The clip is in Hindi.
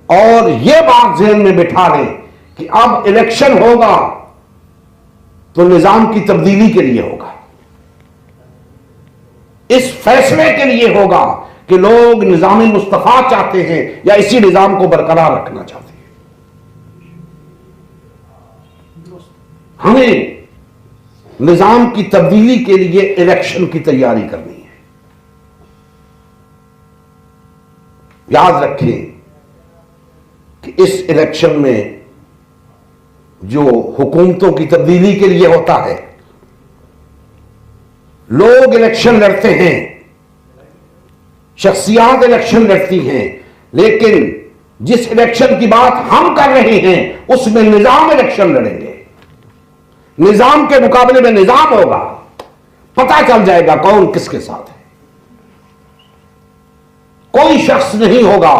और यह बात ज़हन में बिठा लें कि अब इलेक्शन होगा तो निजाम की तब्दीली के लिए होगा, इस फैसले के लिए होगा कि लोग निजाम मुस्तफा चाहते हैं या इसी निजाम को बरकरार रखना चाहते हैं। हमें निजाम की तब्दीली के लिए इलेक्शन की तैयारी करनी है। याद रखें कि इस इलेक्शन में जो हुकूमतों की तब्दीली के लिए होता है, लोग इलेक्शन लड़ते हैं, शख्सियात इलेक्शन लड़ती हैं, लेकिन जिस इलेक्शन की बात हम कर रहे हैं उसमें निजाम इलेक्शन लड़ेंगे। निजाम के मुकाबले में निजाम होगा, पता चल जाएगा कौन किसके साथ है। कोई शख्स नहीं होगा